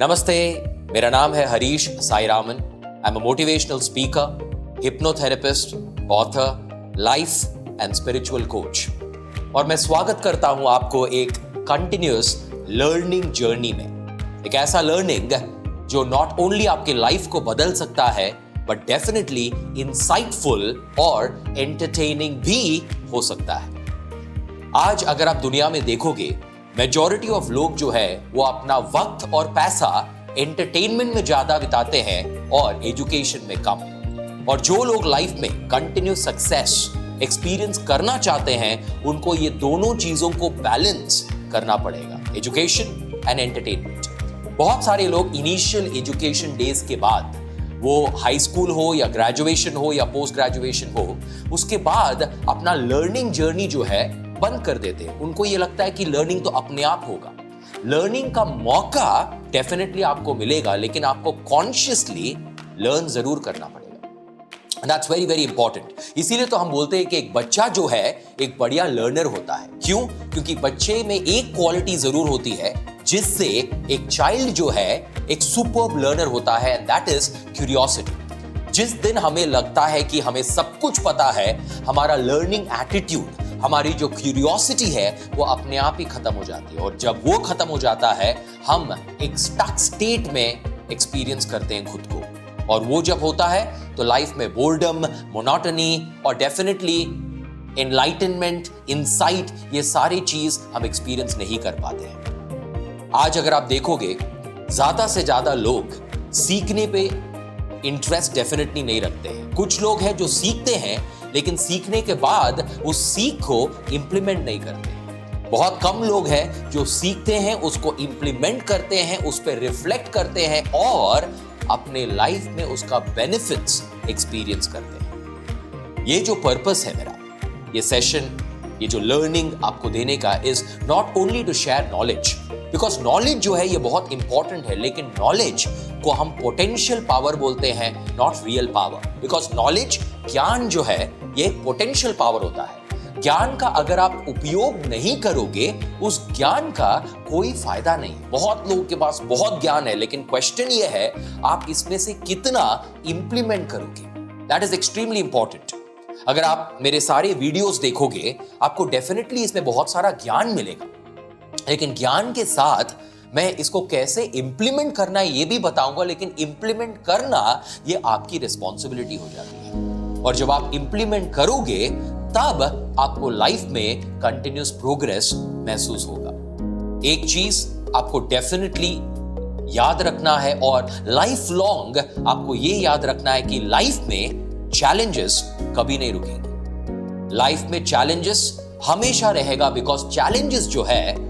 नमस्ते, मेरा नाम है Harish Sairaman. I am a motivational speaker, hypnotherapist, author, life and spiritual coach. और मैं स्वागत करता हूं आपको एक कंटिन्यूअस लर्निंग जर्नी में। एक ऐसा लर्निंग जो नॉट ओनली आपके लाइफ को बदल सकता है बट डेफिनेटली इंसाइटफुल और एंटरटेनिंग भी हो सकता है। आज अगर आप दुनिया में देखोगे, मेजॉरिटी ऑफ लोग जो है वो अपना वक्त और पैसा एंटरटेनमेंट में ज्यादा बिताते हैं और एजुकेशन में कम। और जो लोग लाइफ में कंटिन्यूस सक्सेस एक्सपीरियंस करना चाहते हैं, उनको ये दोनों चीजों को बैलेंस करना पड़ेगा, एजुकेशन एंड एंटरटेनमेंट। बहुत सारे लोग इनिशियल एजुकेशन डेज के बाद, वो हाई स्कूल हो या ग्रेजुएशन हो या पोस्ट ग्रेजुएशन हो, उसके बाद अपना लर्निंग जर्नी जो है बंद कर देते हैं। उनको ये लगता है कि लर्निंग तो अपने आप होगा। लर्निंग का मौका डेफिनेटली आपको मिलेगा, लेकिन आपको कॉन्शियसली लर्न जरूर करना पड़ेगा। That's very very important. इसीलिए तो हम बोलते हैं कि एक बच्चा जो है एक बढ़िया लर्नर होता है। क्यों? क्योंकि बच्चे में एक क्वालिटी जरूर होती है जिससे एक चाइल्ड जो है एक सुपर्ब लर्नर होता है, एंड दैट इज क्यूरियोसिटी। जिस दिन हमें लगता है कि हमें सब कुछ पता है, हमारा लर्निंग एटीट्यूड, हमारी जो क्यूरियोसिटी है वो अपने आप ही खत्म हो जाती है। और जब वो खत्म हो जाता है, हम एक स्टक स्टेट में एक्सपीरियंस करते हैं खुद को। और वो जब होता है तो लाइफ में बोर्डम, मोनोटनी और डेफिनेटली एनलाइटनमेंट, इंसाइट, ये सारी चीज हम एक्सपीरियंस नहीं कर पाते हैं। आज अगर आप देखोगे, ज्यादा से ज्यादा लोग सीखने पे इंटरेस्ट डेफिनेटली नहीं रखते हैं। कुछ लोग हैं जो सीखते हैं लेकिन सीखने के बाद उस सीख को इंप्लीमेंट नहीं करते। बहुत कम लोग हैं जो सीखते हैं, उसको इंप्लीमेंट करते हैं, उस पर रिफ्लेक्ट करते हैं और अपने लाइफ में उसका बेनिफिट्स एक्सपीरियंस करते हैं। ये जो पर्पस है मेरा, ये सेशन, ये जो लर्निंग आपको देने का is not only to share knowledge, because knowledge जो है ये बहुत इंपॉर्टेंट है, लेकिन नॉलेज को हम पोटेंशियल पावर बोलते हैं, not real power. Because knowledge, ज्ञान जो है ये पोटेंशियल पावर होता है। ज्ञान का अगर आप उपयोग नहीं करोगे, उस ज्ञान का कोई फायदा नहीं। बहुत लोगों के पास बहुत ज्ञान है, लेकिन क्वेश्चन ये है आप इसमें से कितना इंप्लीमेंट करोगे। That is extremely important. अगर आप मेरे सारे वीडियोस देखोगे, आपको डेफिनेटली इसमें बहुत सारा ज्ञान मिलेगा, लेकिन ज्ञान के साथ मैं इसको कैसे इंप्लीमेंट करना है ये भी बताऊंगा। लेकिन इंप्लीमेंट करना ये आपकी रिस्पॉन्सिबिलिटी हो जाती है। और जब आप इंप्लीमेंट करोगे, तब आपको लाइफ में कंटिन्यूस प्रोग्रेस महसूस होगा। एक चीज आपको डेफिनेटली याद रखना है, और लाइफ लॉन्ग आपको ये याद रखना है कि लाइफ में चैलेंजेस कभी नहीं रुकेंगे। लाइफ में चैलेंजेस हमेशा रहेगा, बिकॉज चैलेंजेस जो है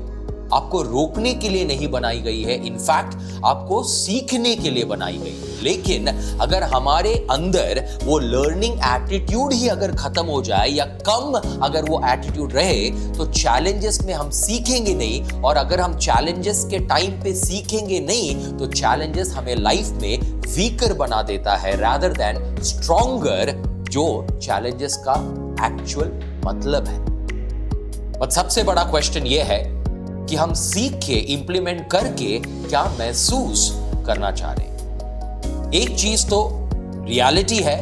आपको रोकने के लिए नहीं बनाई गई है, इनफैक्ट आपको सीखने के लिए बनाई गई है। लेकिन अगर हमारे अंदर वो लर्निंग एटीट्यूड ही अगर खत्म हो जाए या कम अगर वो एटीट्यूड रहे, तो चैलेंजेस में हम सीखेंगे नहीं। और अगर हम चैलेंजेस के टाइम पे सीखेंगे नहीं, तो चैलेंजेस हमें लाइफ में वीकर बना देता है रादर देन स्ट्रॉन्गर, जो चैलेंजेस का एक्चुअल मतलब है। बट सबसे बड़ा क्वेश्चन ये है कि हम सीख के इंप्लीमेंट करके क्या महसूस करना चाह रहे हैं। एक चीज तो रियलिटी है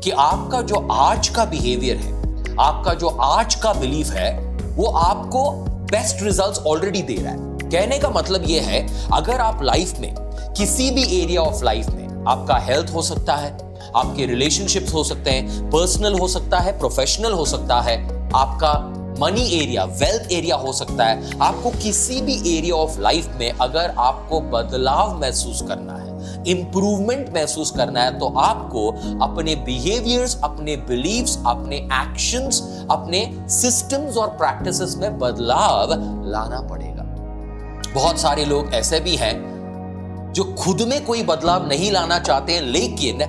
कि आपका जो आज का बिहेवियर है, आपका जो आज का बिलीफ है, वो आपको बेस्ट रिजल्ट्स ऑलरेडी दे रहा है। कहने का मतलब ये है, अगर आप लाइफ में किसी भी एरिया ऑफ लाइफ में, आपका हेल्थ हो सकता है, आपके रिलेशनशिप्स हो सकते हैं, पर्सनल हो सकता है, प्रोफेशनल हो सकता है, आपका मनी एरिया, वेल्थ एरिया हो सकता है, आपको किसी भी एरिया ऑफ लाइफ में अगर आपको बदलाव महसूस करना है, इंप्रूवमेंट महसूस करना है, तो आपको अपने बिहेवियर्स, अपने बिलीव्स, अपने एक्शंस, अपने सिस्टम्स और प्रैक्टिसेस में बदलाव लाना पड़ेगा। बहुत सारे लोग ऐसे भी हैं जो खुद में कोई बदलाव नहीं लाना चाहते हैं, लेकिन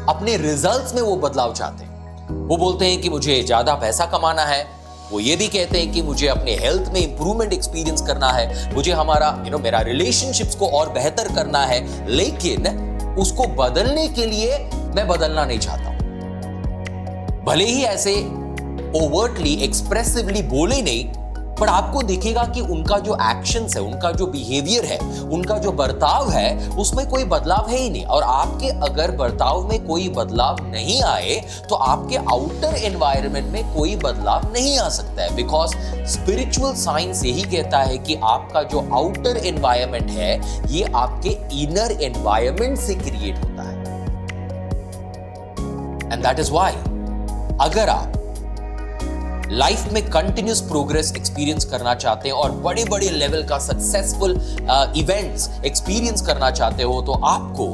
अपने रिजल्ट्स में वो बदलाव चाहते हैं। वो बोलते हैं कि मुझे ज्यादा पैसा कमाना है, वो ये भी कहते हैं कि मुझे अपने हेल्थ में इंप्रूवमेंट एक्सपीरियंस करना है, मुझे हमारा मेरा रिलेशनशिप्स को और बेहतर करना है, लेकिन उसको बदलने के लिए मैं बदलना नहीं चाहता हूं। भले ही ऐसे ओवर्टली एक्सप्रेसिवली बोले नहीं, पर आपको दिखेगा कि उनका जो एक्शंस है, उनका जो बिहेवियर है, उनका जो बर्ताव है, उसमें कोई बदलाव है ही नहीं। और आपके अगर बर्ताव में कोई बदलाव नहीं आए तो आपके आउटर एनवायरनमेंट में कोई बदलाव नहीं आ सकता है। बिकॉज स्पिरिचुअल साइंस यही कहता है कि आपका जो आउटर एनवायरनमेंट है ये आपके इनर एनवायरनमेंट से क्रिएट होता है। एंड दैट इज व्हाई अगर आप लाइफ में कंटिन्यूस प्रोग्रेस एक्सपीरियंस करना चाहते हैं और बड़े बड़े लेवल का सक्सेसफुल इवेंट्स एक्सपीरियंस करना चाहते हो तो आपको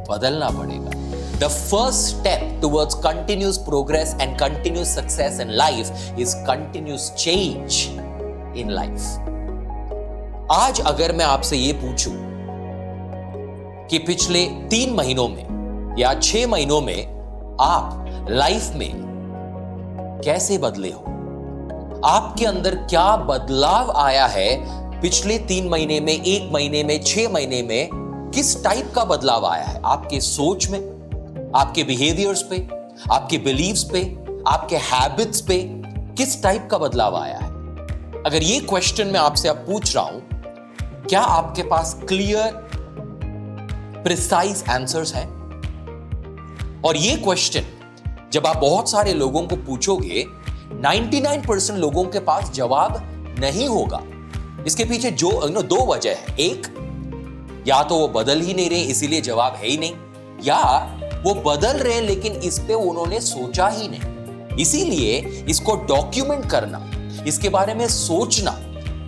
बदलना पड़ेगा। The first step towards continuous progress and continuous success in life is continuous change in life. आज अगर मैं आपसे ये पूछूं कि पिछले 3 महीनों में या 6 महीनों में आप लाइफ में कैसे बदले हो, आपके अंदर क्या बदलाव आया है पिछले 3 महीने में, 1 महीने में, 6 महीने में, किस टाइप का बदलाव आया है आपके सोच में, आपके बिहेवियर्स पे, आपके बिलीव्स पे, आपके हैबिट्स पे, किस टाइप का बदलाव आया है। अगर ये क्वेश्चन मैं आपसे अब पूछ रहा हूं, क्या आपके पास क्लियर प्रिसाइज आंसर्स हैं? और ये क्वेश्चन जब आप बहुत सारे लोगों को पूछोगे, 99% लोगों के पास जवाब नहीं होगा। इसके पीछे जो 2 वजह है। एक, या तो वो बदल ही नहीं रहे इसीलिए जवाब है ही नहीं, या वो बदल रहे लेकिन इस पे उन्होंने सोचा ही नहीं। इसीलिए इसको डॉक्यूमेंट करना, इसके बारे में सोचना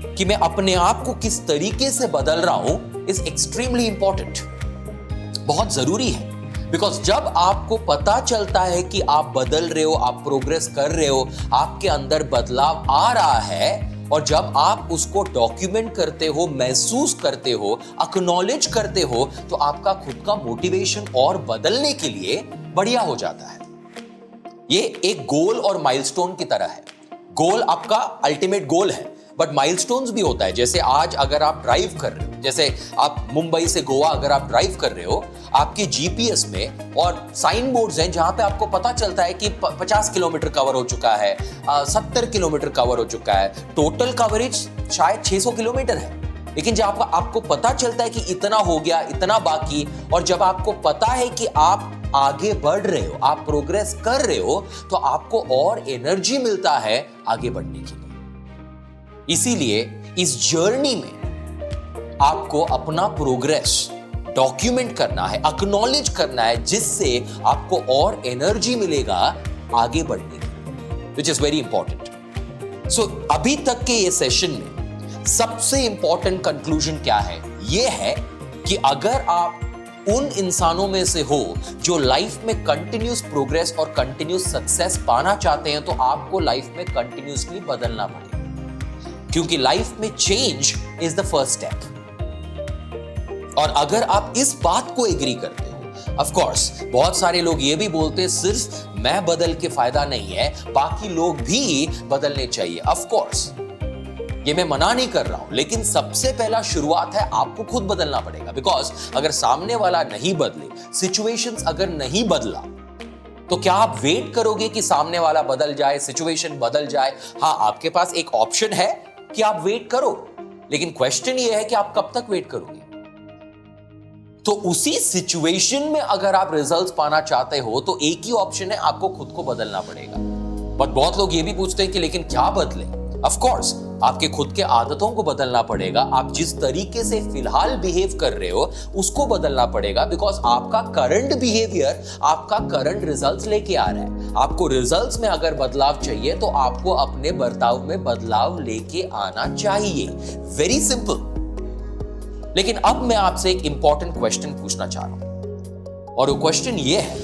कि मैं अपने आप को किस तरीके से बदल रहा हूं इज एक्सट्रीमली इंपॉर्टेंट, बहुत जरूरी है। बिकॉज जब आपको पता चलता है कि आप बदल रहे हो, आप प्रोग्रेस कर रहे हो, आपके अंदर बदलाव आ रहा है, और जब आप उसको डॉक्यूमेंट करते हो, महसूस करते हो, एक्नॉलेज करते हो, तो आपका खुद का मोटिवेशन और बदलने के लिए बढ़िया हो जाता है। ये एक गोल और माइलस्टोन की तरह है। गोल आपका अल्टीमेट गोल है, बट माइलस्टोन्स भी होता है। जैसे आज अगर आप ड्राइव कर रहे हो, जैसे आप मुंबई से गोवा अगर आप ड्राइव कर रहे हो, आपके जीपीएस में और साइन बोर्ड्स हैं जहां पे आपको पता चलता है कि 50 किलोमीटर कवर हो चुका है, 70 किलोमीटर कवर हो चुका है, टोटल कवरेज शायद 600 किलोमीटर है। लेकिन जब आपको पता चलता है कि इतना हो गया, इतना बाकी, और जब आपको पता है कि आप आगे बढ़ रहे हो, आप प्रोग्रेस कर रहे हो, तो आपको और एनर्जी मिलता है आगे बढ़ने के लिए। इसीलिए इस जर्नी में आपको अपना प्रोग्रेस डॉक्यूमेंट करना है, एक्नॉलेज करना है, जिससे आपको और एनर्जी मिलेगा आगे बढ़ने की, विच इज वेरी इंपॉर्टेंट। सो अभी तक के ये सेशन में सबसे इंपॉर्टेंट कंक्लूजन क्या है? ये है कि अगर आप उन इंसानों में से हो जो लाइफ में कंटिन्यूस प्रोग्रेस और कंटिन्यूस सक्सेस पाना चाहते हैं, तो आपको लाइफ में कंटिन्यूसली बदलना पड़ेगा, क्योंकि लाइफ में change is the first step. और अगर आप इस बात को एग्री करते हो, ऑफ कोर्स बहुत सारे लोग ये भी बोलते हैं सिर्फ मैं बदल के फायदा नहीं है, बाकी लोग भी बदलने चाहिए। ऑफ कोर्स ये मैं मना नहीं कर रहा हूं, लेकिन सबसे पहला शुरुआत है आपको खुद बदलना पड़ेगा। बिकॉज अगर सामने वाला नहीं बदले, सिचुएशंस अगर नहीं बदला, तो क्या आप वेट करोगे कि सामने वाला बदल जाए, सिचुएशन बदल जाए? हाँ, आपके पास एक ऑप्शन है कि आप वेट करो, लेकिन क्वेश्चन ये है कि आप कब तक वेट करोगे? तो उसी सिचुएशन में अगर आप रिजल्ट्स पाना चाहते हो तो एक ही ऑप्शन है, आपको खुद को बदलना पड़ेगा। बट बहुत लोग ये भी पूछते हैं कि लेकिन क्या बदले? ऑफ कोर्स आपके खुद के आदतों को बदलना पड़ेगा, आप जिस तरीके से फिलहाल बिहेव कर रहे हो उसको बदलना पड़ेगा। बिकॉज आपका करंट बिहेवियर आपका करंट रिजल्ट्स लेके आ रहा है। आपको रिजल्ट्स में अगर बदलाव चाहिए तो आपको अपने बर्ताव में बदलाव लेके आना चाहिए। Very simple. लेकिन अब मैं आपसे एक इंपॉर्टेंट क्वेश्चन पूछना चाह रहा हूं, और वो क्वेश्चन ये है,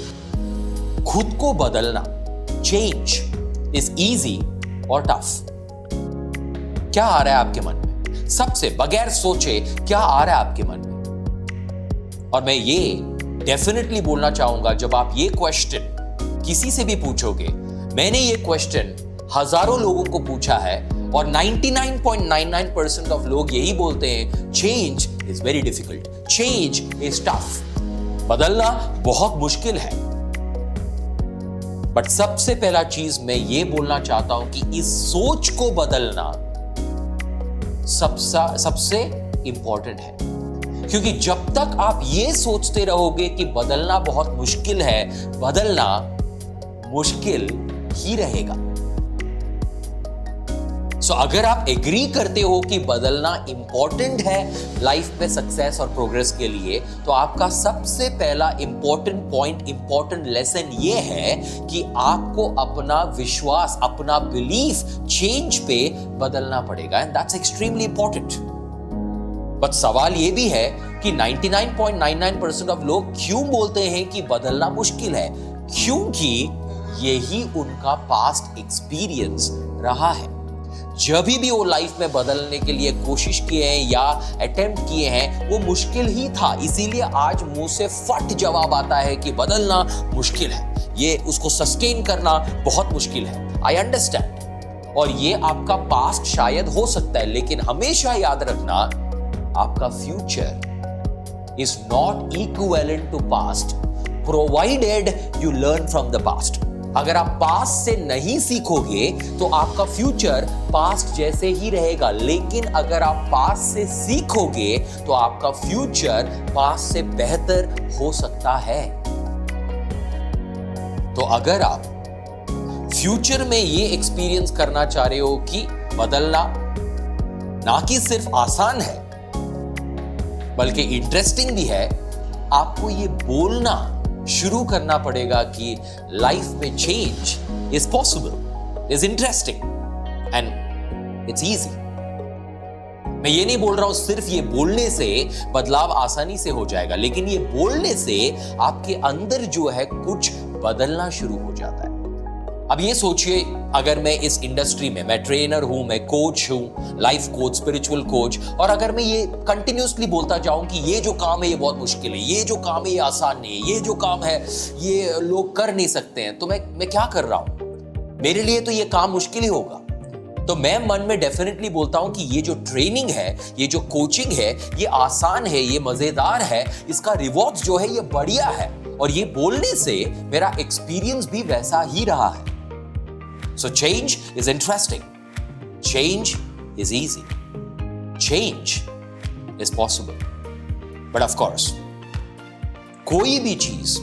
खुद को बदलना, चेंज इज इजी और टफ? क्या आ रहा है आपके मन में? सबसे बगैर सोचे क्या आ रहा है आपके मन में? और मैं ये डेफिनेटली बोलना चाहूंगा, जब आप ये क्वेश्चन किसी से भी पूछोगे, मैंने ये क्वेश्चन हजारों लोगों को पूछा है और 99.99% ऑफ लोग यही बोलते हैं, change is very difficult, change is tough. बदलना बहुत मुश्किल है। बट सबसे पहला चीज मैं ये बोलना चाहता हूं कि इस सोच को बदलना सबसे इंपॉर्टेंट है, क्योंकि जब तक आप ये सोचते रहोगे कि बदलना बहुत मुश्किल है, बदलना मुश्किल ही रहेगा। सो अगर आप एग्री करते हो कि बदलना इंपॉर्टेंट है लाइफ में सक्सेस और प्रोग्रेस के लिए, तो आपका सबसे पहला इंपॉर्टेंट पॉइंट, इंपॉर्टेंट लेसन ये है कि आपको अपना विश्वास, अपना बिलीफ चेंज पे बदलना पड़ेगा, and that's extremely important. But सवाल ये भी है कि 99.99% ऑफ लोग क्यों बोलते हैं कि बदलना मुश्किल है? क्योंकि यही उनका पास्ट एक्सपीरियंस रहा है। जब भी वो लाइफ में बदलने के लिए कोशिश किए हैं या अटेम्प्ट किए हैं, वो मुश्किल ही था, इसीलिए आज मुंह से फट जवाब आता है कि बदलना मुश्किल है, ये उसको सस्टेन करना बहुत मुश्किल है। आई अंडरस्टैंड, और ये आपका पास्ट शायद हो सकता है, लेकिन हमेशा याद रखना, आपका future is not equivalent to past provided you learn from the past. अगर आप पास्ट से नहीं सीखोगे तो आपका फ्यूचर पास्ट जैसे ही रहेगा, लेकिन अगर आप पास्ट से सीखोगे तो आपका फ्यूचर पास्ट से बेहतर हो सकता है। तो अगर आप फ्यूचर में ये एक्सपीरियंस करना चाह रहे हो कि बदलना ना कि सिर्फ आसान है बल्कि इंटरेस्टिंग भी है, आपको ये बोलना शुरू करना पड़ेगा कि लाइफ में change is possible, is interesting and it's easy. मैं ये नहीं बोल रहा हूं सिर्फ ये बोलने से बदलाव आसानी से हो जाएगा, लेकिन ये बोलने से आपके अंदर जो है कुछ बदलना शुरू हो जाता है। अब ये सोचिए, अगर मैं इस इंडस्ट्री में, मैं ट्रेनर हूं, मैं कोच हूं, लाइफ कोच, स्पिरिचुअल कोच, और अगर मैं ये कंटिन्यूसली बोलता जाऊं कि ये जो काम है ये बहुत मुश्किल है, ये जो काम है ये आसान नहीं है, ये जो काम है ये लोग कर नहीं सकते हैं, तो मैं क्या कर रहा हूं? मेरे लिए तो ये काम मुश्किल ही होगा। तो मैं मन में डेफिनेटली बोलता हूं कि ये जो ट्रेनिंग है, ये जो कोचिंग है, ये आसान है, ये मजेदार है, इसका रिवॉर्ड्स जो है ये बढ़िया है, और ये बोलने से मेरा एक्सपीरियंस भी वैसा ही रहा है। So change is interesting. Change is easy. Change is possible. But of course, कोई भी चीज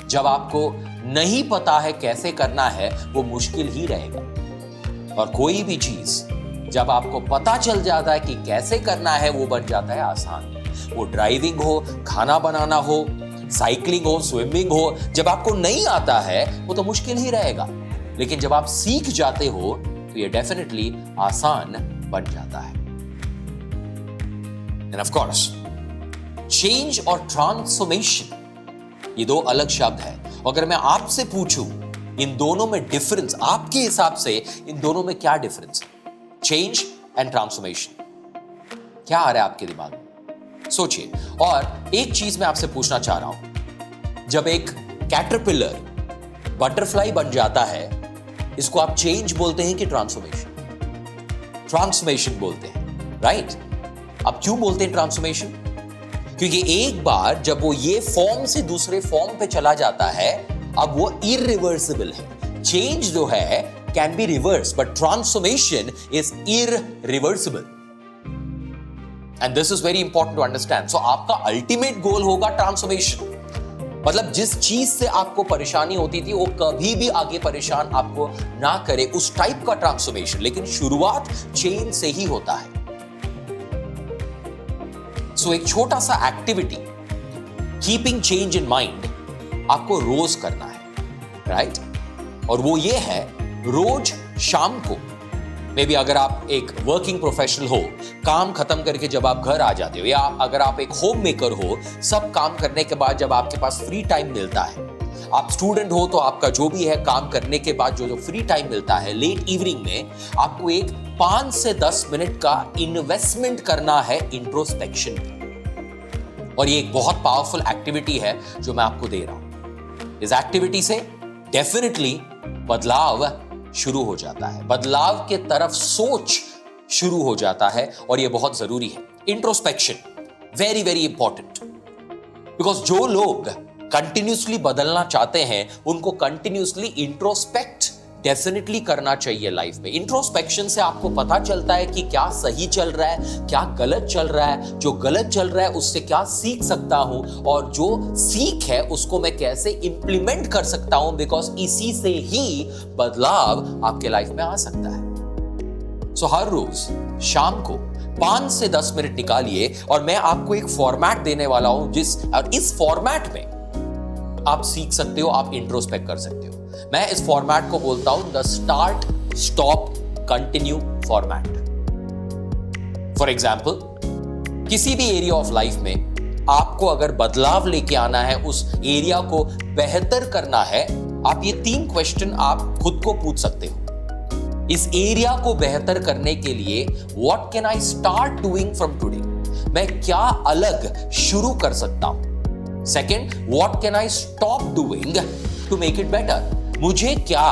जब आपको नहीं पता है कैसे करना है, वो मुश्किल ही रहेगा, और कोई भी चीज जब आपको पता चल जाता है कि कैसे करना है, वो बन जाता है आसान। वो ड्राइविंग हो, खाना बनाना हो, साइकिलिंग हो, स्विमिंग हो, जब आपको नहीं आता है वो तो मुश्किल ही रहेगा, लेकिन जब आप सीख जाते हो तो ये डेफिनेटली आसान बन जाता है। एंड ऑफ कोर्स, चेंज और ट्रांसफॉर्मेशन ये दो अलग शब्द हैं। अगर मैं आपसे पूछूं इन दोनों में डिफरेंस, आपके हिसाब से इन दोनों में क्या डिफरेंस है? चेंज एंड ट्रांसफॉर्मेशन, क्या आ रहा है आपके दिमाग में? सोचिए। और एक चीज मैं आपसे पूछना चाह रहा हूं, जब एक कैटरपिलर बटरफ्लाई बन जाता है, इसको आप चेंज बोलते हैं कि ट्रांसफॉर्मेशन? ट्रांसफॉर्मेशन बोलते हैं, राइट? अब क्यों बोलते हैं ट्रांसफॉर्मेशन? क्योंकि एक बार जब वो ये फॉर्म से दूसरे फॉर्म पे चला जाता है, अब वो इररिवर्सिबल है। चेंज जो है can be reverse, but transformation is irreversible, and this is very important to understand. So आपका अल्टीमेट गोल होगा ट्रांसफॉर्मेशन, मतलब जिस चीज से आपको परेशानी होती थी वो कभी भी आगे परेशान आपको ना करे, उस टाइप का ट्रांसफॉर्मेशन। लेकिन शुरुआत चेंज से ही होता है। सो एक छोटा सा activity, keeping change in mind, आपको रोज करना है, राइट? और वो ये है, रोज शाम को, मे बी अगर आप एक वर्किंग प्रोफेशनल हो, काम खत्म करके जब आप घर आ जाते हो, या अगर आप एक होम मेकर हो, सब काम करने के बाद जब आपके पास फ्री टाइम मिलता है, आप स्टूडेंट हो तो आपका जो भी है काम करने के बाद जो फ्री टाइम मिलता है लेट इवनिंग में, आपको एक 5 से 10 मिनट का इन्वेस्टमेंट करना है इंट्रोस्पेक्शन पे। और ये एक बहुत पावरफुल एक्टिविटी है जो मैं आपको दे रहा हूं। इस एक्टिविटी से डेफिनेटली बदलाव शुरू हो जाता है, बदलाव के तरफ सोच शुरू हो जाता है, और यह बहुत जरूरी है। Introspection very very important, because जो लोग कंटिन्यूसली बदलना चाहते हैं, उनको कंटिन्यूसली इंट्रोस्पेक्ट डेफिनेटली करना चाहिए लाइफ में। इंट्रोस्पेक्शन से आपको पता चलता है कि क्या सही चल रहा है, क्या गलत चल रहा है, जो गलत चल रहा है उससे क्या सीख सकता हूं, और जो सीख है उसको मैं कैसे इंप्लीमेंट कर सकता हूं, बिकॉज इसी से ही बदलाव आपके लाइफ में आ सकता है। सो हर रोज शाम को 5 से 10 मिनट निकालिए और मैं आपको एक फॉर्मेट देने वाला हूं, और इस फॉर्मेट में आप सीख सकते हो, आप इंट्रोस्पेक्ट कर सकते हो। मैं इस फॉर्मेट को बोलता हूं the start stop continue format. For example, किसी भी एरिया ऑफ लाइफ में आपको अगर बदलाव लेके आना है, उस एरिया को बेहतर करना है, आप ये 3 क्वेश्चन आप खुद को पूछ सकते हो। इस एरिया को बेहतर करने के लिए what can I start doing from today, मैं क्या अलग शुरू कर सकता हूं। Second, what can I stop doing to make it better, मुझे क्या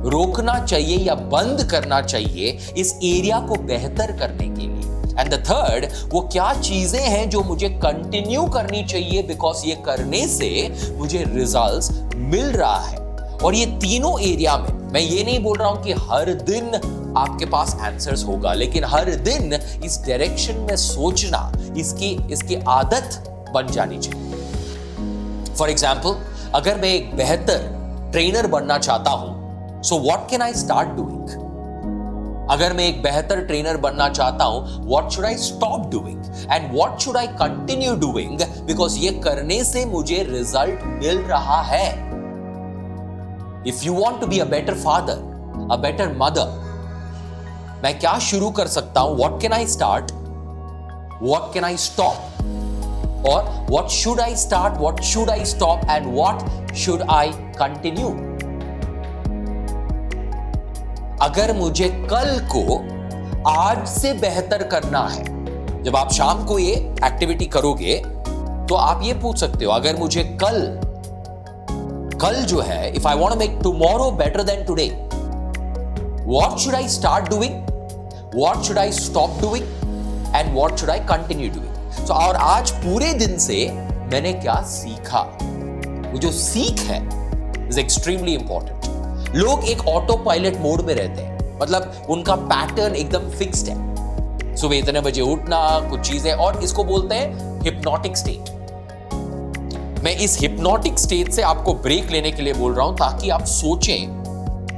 रोकना चाहिए या बंद करना चाहिए इस एरिया को बेहतर करने के लिए। एंड द थर्ड, वो क्या चीजें हैं जो मुझे कंटिन्यू करनी चाहिए, बिकॉज ये करने से मुझे रिजल्ट्स मिल रहा है। और ये तीनों एरिया में मैं ये नहीं बोल रहा हूं कि हर दिन आपके पास आंसर्स होगा, लेकिन हर दिन इस डायरेक्शन में सोचना, इसकी आदत बन जानी चाहिए। फॉर एग्जाम्पल, अगर मैं एक बेहतर ट्रेनर बनना चाहता हूं, so what can I start doing. अगर मैं एक बेहतर ट्रेनर बनना चाहता हूं, what should I stop doing and what should I continue doing, because ये करने से मुझे रिजल्ट मिल रहा है। If you want to be a better father, a better mother, मैं क्या शुरू कर सकता हूं, what can I start, what can I stop, और what should I start, what should I stop and what should I continue। अगर मुझे कल को आज से बेहतर करना है, जब आप शाम को ये एक्टिविटी करोगे तो आप ये पूछ सकते हो, अगर मुझे कल जो है, if I want to make tomorrow better than today, what should I start doing, what should I stop doing and what should I continue doing। तो और आज पूरे दिन से मैंने क्या सीखा, वो जो सीख है इज एक्सट्रीमली इंपॉर्टेंट। लोग एक ऑटो पायलट मोड में रहते हैं, मतलब उनका पैटर्न एकदम फिक्स्ड है, सुबह इतने बजे उठना, कुछ चीजें, और इसको बोलते हैं हिप्नोटिक स्टेट। मैं इस हिप्नोटिक स्टेट से आपको ब्रेक लेने के लिए बोल रहा हूं, ताकि आप सोचें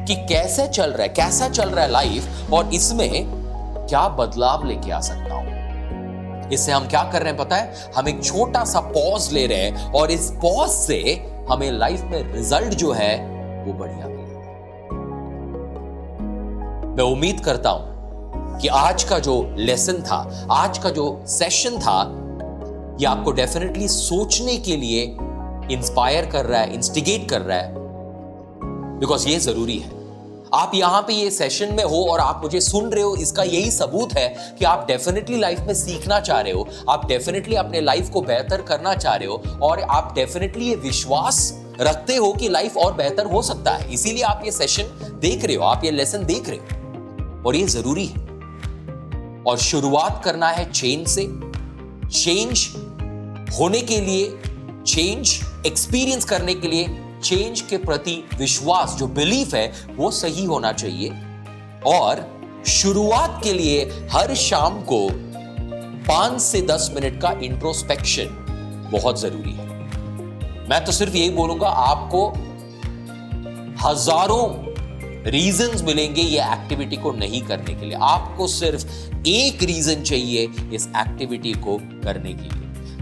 कि कैसा चल रहा है लाइफ, और इसमें क्या बदलाव लेके आ सकता हूं। इससे हम क्या कर रहे हैं पता है, हम एक छोटा सा पॉज ले रहे हैं, और इस पॉज से हमें लाइफ में रिजल्ट जो है वो बढ़िया मिलेगा। मैं उम्मीद करता हूं कि आज का जो लेसन था, आज का जो सेशन था, ये आपको डेफिनेटली सोचने के लिए इंस्पायर कर रहा है, इंस्टिगेट कर रहा है, बिकॉज ये जरूरी है। आप यहां पे ये सेशन में हो और आप मुझे सुन रहे हो, इसका यही सबूत है कि आप डेफिनेटली लाइफ में सीखना चाह रहे हो, आप डेफिनेटली अपने लाइफ को बेहतर करना चाह रहे हो, और आप डेफिनेटली ये विश्वास रखते हो कि लाइफ और बेहतर हो सकता है। इसीलिए आप ये सेशन देख रहे हो, आप ये लेसन देख रहे हो, और ये जरूरी है। और शुरुआत करना है चेंज से। चेंज होने के लिए, चेंज एक्सपीरियंस करने के लिए, चेंज के प्रति विश्वास, जो बिलीफ है, वो सही होना चाहिए। और शुरुआत के लिए हर शाम को 5 से 10 मिनट का इंट्रोस्पेक्शन बहुत जरूरी है। मैं तो सिर्फ यही बोलूंगा, आपको हजारों रीजंस मिलेंगे ये एक्टिविटी को नहीं करने के लिए, आपको सिर्फ एक रीजन चाहिए इस एक्टिविटी को करने के लिए।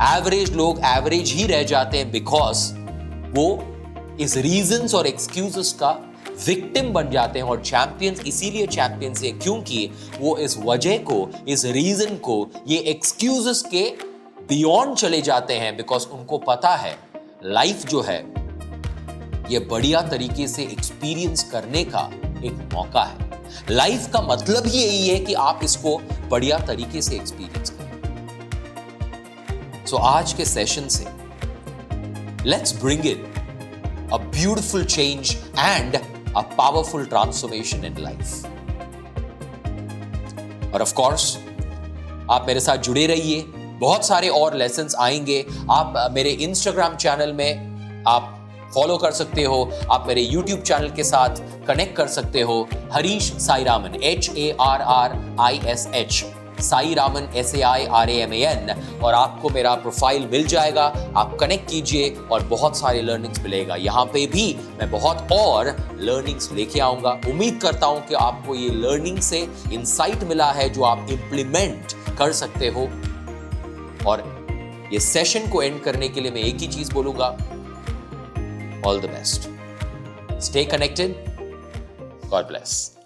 एवरेज लोग एवरेज ही रह जाते हैं, बिकॉज वो इस रीजंस और एक्सक्यूजेस का विक्टिम बन जाते हैं। और चैंपियंस इसीलिए चैंपियंस है क्योंकि वो इस वजह को, इस रीजन को, ये एक्सक्यूजेस के बियॉन्ड चले जाते हैं, बिकॉज उनको पता है लाइफ जो है ये बढ़िया तरीके से एक्सपीरियंस करने का एक मौका है। लाइफ का मतलब ही यही है कि आप इसको बढ़िया तरीके से एक्सपीरियंस करें। सो आज के सेशन से let's bring in a beautiful change and a powerful transformation in life। और of course आप मेरे साथ जुड़े रहिए, बहुत सारे और लेसन्स आएंगे। आप मेरे इंस्टाग्राम चैनल में आप फॉलो कर सकते हो, आप मेरे YouTube चैनल के साथ कनेक्ट कर सकते हो, हरीश साईरामन, HARRISH, साईरामन SAIRAMAN, और आपको मेरा प्रोफाइल मिल जाएगा। आप कनेक्ट कीजिए और बहुत सारे लर्निंग्स मिलेगा। यहाँ पे भी मैं बहुत और लर्निंग्स लेके आऊँगा। उम्मीद करता हूँ कि आपको ये लर्निंग से इंसाइट मिला है जो आप इम्प्लीमेंट कर सकते हो। और ये सेशन को एंड करने के लिए मैं एक ही चीज़ बोलूँगा, all the best. Stay connected. God bless.